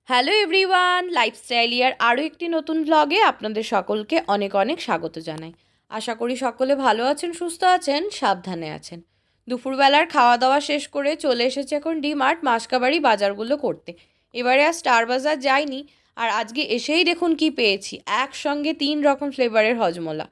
Hello everyone, lifestyle ইয়ার আরও একটি নতুন ভ্লগে আপনাদের সকলকে অনেক অনেক স্বাগত জানাই। আশা করি সকলে ভালো আছেন, সুস্থ আছেন, সাবধানে আছেন। দুপুরবেলার খাওয়া দাওয়া শেষ করে চলে এসেছে এখন ডিমার্ট মাসকাবাড়ি বাজারগুলো করতে। এবারে আর স্টার বাজার যাইনি, আর আজকে এসেই দেখুন কি পেয়েছি, একসঙ্গে 3 রকম ফ্লেভারের হজমোলা।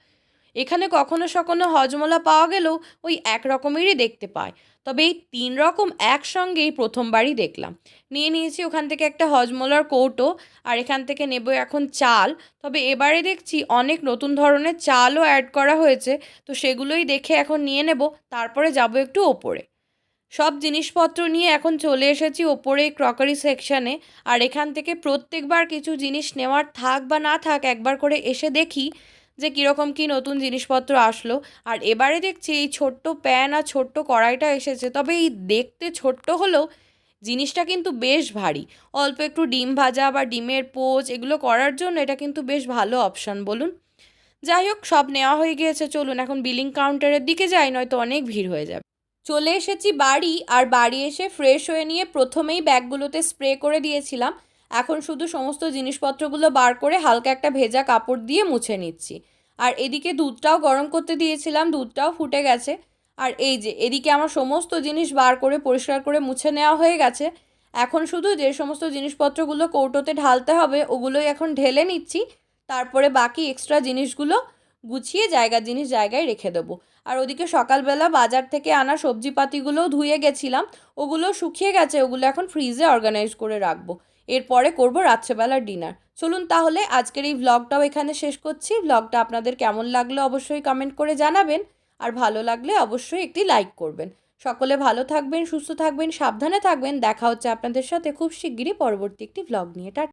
এখানে কখনো সখনো হজমোলা পাওয়া গেলেও ওই এক রকমেরই দেখতে পায়, তবে এই 3 রকম একসঙ্গেই প্রথমবারই দেখলাম। নিয়ে নিয়েছি ওখান থেকে একটা হজমোলার কৌটো, আর এখান থেকে নেব এখন চাল। তবে এবারে দেখছি অনেক নতুন ধরনের চালও অ্যাড করা হয়েছে, তো সেগুলোই দেখে এখন নিয়ে নেব, তারপরে যাব একটু ওপরে। সব জিনিসপত্র নিয়ে এখন চলে এসেছি ওপরে ক্রকারি সেকশানে। আর এখান থেকে প্রত্যেকবার কিছু জিনিস নেওয়ার থাক বা না থাক একবার করে এসে দেখি যে কীরকম কী নতুন জিনিসপত্র আসলো। আর এবারে দেখছি এই ছোট্ট প্যান আর ছোট্ট কড়াইটা এসেছে, তবে এই দেখতে ছোট্ট হলেও জিনিসটা কিন্তু বেশ ভারী। অল্প একটু ডিম ভাজা বা ডিমের পোচ এগুলো করার জন্য এটা কিন্তু বেশ ভালো অপশান বলুন। যাই হোক, সব নেওয়া হয়ে গিয়েছে, চলুন এখন বিলিং কাউন্টারের দিকে যাই, নয়তো অনেক ভিড় হয়ে যাবে। চলে এসেছি বাড়ি, আর বাড়ি এসে ফ্রেশ হয়ে নিয়ে প্রথমেই ব্যাগগুলোতে স্প্রে করে দিয়েছিলাম। এখন শুধু সমস্ত জিনিসপত্রগুলো বার করে হালকা একটা ভেজা কাপড় দিয়ে মুছে নিচ্ছি। আর এদিকে দুধটাও গরম করতে দিয়েছিলাম, দুধটাও ফুটে গেছে। আর এই যে এদিকে আমার সমস্ত জিনিস বার করে পরিষ্কার করে মুছে নেওয়া হয়ে গেছে। এখন শুধু যে সমস্ত জিনিসপত্রগুলো কৌটোতে ঢালতে হবে ওগুলোই এখন ঢেলে নিচ্ছি। তারপরে বাকি এক্সট্রা জিনিসগুলো গুছিয়ে জায়গার জিনিস জায়গায় রেখে দেবো। আর ওদিকে সকালবেলা বাজার থেকে আনা সবজিপাতিগুলোও ধুয়ে গেছিলাম, ওগুলো শুকিয়ে গেছে, ওগুলো এখন ফ্রিজে অর্গানাইজ করে রাখবো। এরপরে করব রাত্রেবেলার ডিনার। চলুন তাহলে আজকের এই ভ্লগটাও এখানে শেষ করছি। ভ্লগটা আপনাদের কেমন লাগলো অবশ্যই কমেন্ট করে জানাবেন, আর ভালো লাগলে অবশ্যই একটি লাইক করবেন। সকলে ভালো থাকবেন, সুস্থ থাকবেন, সাবধানে থাকবেন। দেখা হচ্ছে আপনাদের সাথে খুব শিগগিরই পরবর্তী একটি ভ্লগ নিয়ে।